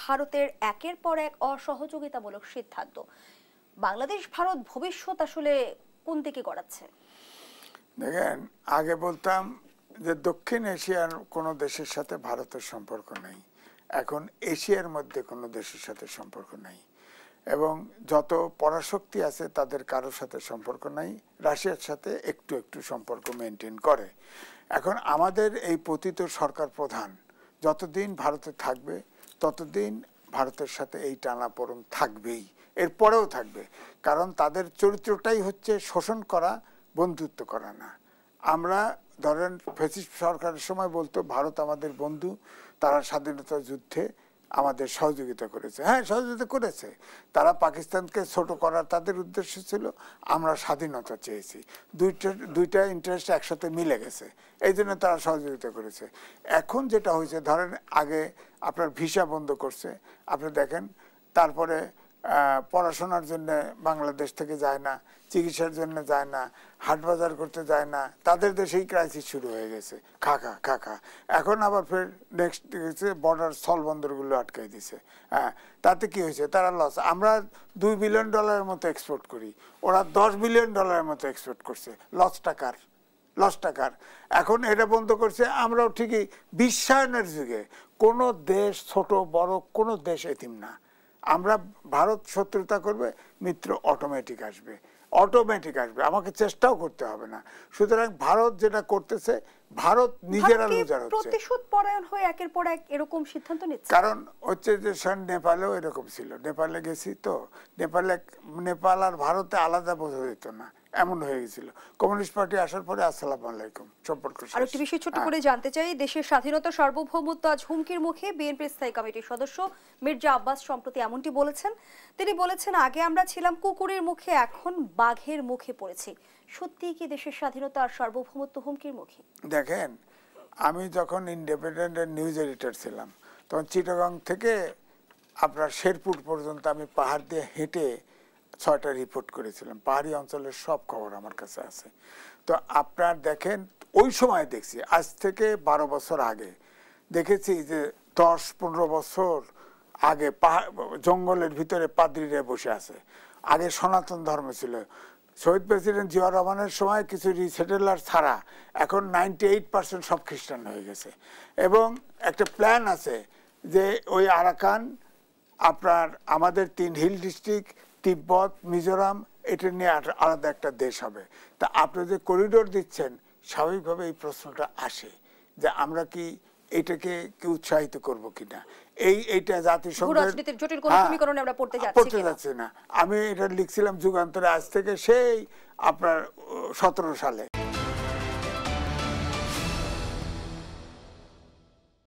ভারতের একের পর এক অসহযোগিতামূলক সিদ্ধান্ত, বাংলাদেশ ভারত ভবিষ্যৎ আসলে কোন দিকে গড়াচ্ছে? দেখেন, আগে বলতাম যে দক্ষিণ এশিয়ার কোনো দেশের সাথে ভারতের সম্পর্ক নেই, এখন এশিয়ার মধ্যে কোনো দেশের সাথে সম্পর্ক নেই, এবং যত পরাশক্তি আছে তাদের কারোর সাথে সম্পর্ক নাই। রাশিয়ার সাথে একটু একটু সম্পর্ক মেনটেন করে। এখন আমাদের এই পতিত সরকার প্রধান যতদিন ভারতে থাকবে ততদিন ভারতের সাথে এই টানাপোড়েন থাকবেই, এরপরেও থাকবে। কারণ তাদের চরিত্রটাই হচ্ছে শোষণ করা, বন্ধুত্ব করা না। আমরা ধরেন ফ্যাসিস্ট সরকারের সময় বলতো ভারত আমাদের বন্ধু, তারা স্বাধীনতা যুদ্ধে আমাদের সহযোগিতা করেছে। হ্যাঁ, সহযোগিতা করেছে। তারা পাকিস্তানকে ছোট করার তাদের উদ্দেশ্য ছিল, আমরা স্বাধীনতা চেয়েছি। দুইটা ইন্টারেস্ট একসাথে মিলে গেছে, এই জন্য তারা সহযোগিতা করেছে। এখন যেটা হয়েছে, ধরেন আগে আপনার ভিসা বন্ধ করছে, আপনি দেখেন, তারপরে পড়াশোনার জন্য বাংলাদেশ থেকে যায় না, চিকিৎসার জন্য যায় না, হাট বাজার করতে যায় না, তাদের দেশেই ক্রাইসিস শুরু হয়ে গেছে, খাকা। এখন আবার ফের নেক্সট বর্ডার স্থলবন্দরগুলো আটকাই দিছে। হ্যাঁ, তাতে কি হয়েছে? তারা লস। আমরা $2 বিলিয়ন মতো এক্সপোর্ট করি, ওরা $10 বিলিয়ন মতো এক্সপোর্ট করছে। লস টাকার। এখন এটা বন্ধ করছে। আমরাও ঠিকই বিশ্বায়নের যুগে কোনো দেশ ছোট বড় কোনো দেশ এতিম না। আমরা ভারত শত্রুতা করবে, মিত্র অটোমেটিক আসবে, আমাকে চেষ্টাও করতে হবে না। সুতরাং ভারত যেটা করতেছে, ভারত নিজেরা লুজার হচ্ছে, প্রতিশোধ পরায়ণ হয়ে একের পর এক এরকম সিদ্ধান্ত নিচ্ছে। কারণ হচ্ছে যে নেপালেও এরকম ছিল, নেপালে গেছি তো, নেপাল আর ভারতে আলাদা বোঝা যেত না, এমন হয়ে গেছিল। কমিউনিস্ট পার্টি আসার পরে আসসালামু আলাইকুম, সম্পর্ক শেষ। আর একটি বিষয় ছোট করে জানতে চাই, দেশের স্বাধীনতা সার্বভৌমত্ব আজ হুমকির মুখে। বিএনপির স্থায়ী কমিটির সদস্য মির্জা আব্বাস সম্প্রতি এমনটি বলেছেন। তিনি বলেছেন, আগে আমরা ছিলাম কুকুরের মুখে, এখন বাঘের মুখে পড়েছি। সত্যিই কি দেশের স্বাধীনতা আর সার্বভৌমত্ব হুমকির মুখে? দেখেন, আমি যখন ইন্ডিপেন্ডেন্টের নিউজ এডিটর ছিলাম, তখন চিটাগাং থেকে আপনার শেরপুর পর্যন্ত আমি পাহাড় দিয়ে হেঁটে 6টা রিপোর্ট করেছিলাম। পাহাড়ি অঞ্চলের সব খবর আমার কাছে আছে। তো আপনার দেখেন, ওই সময় দেখছি, আজ থেকে 12 বছর আগে দেখেছি যে 10-15 বছর আগে জঙ্গলের ভিতরে পাদ্রীরা বসে আছে। আগে সনাতন ধর্ম ছিল। শহীদ প্রেসিডেন্ট জিয়া রহমানের সময় কিছু রিসেটেলার ছাড়া এখন 98% সব খ্রিস্টান হয়ে গেছে। এবং একটা প্ল্যান আছে যে ওই আরাকান, আপনার আমাদের 3 হিল ডিস্ট্রিক্ট, তিব্বত, মিজোরাম, এটা নিয়ে আলাদা একটা দেশ হবে। তা আপনি যে করিডোর দিচ্ছেন, স্বাভাবিকভাবে এই প্রশ্নটা আসে যে আমরা কি এটাকে উৎসাহিত করব কিনা। এইটা জাতিসংঘের জটিল কোন সমীকরণে আমরা পড়তে যাচ্ছি না। আমি এটা লিখছিলাম যুগান্তরে, আজ থেকে সেই আপনার 17 সালে।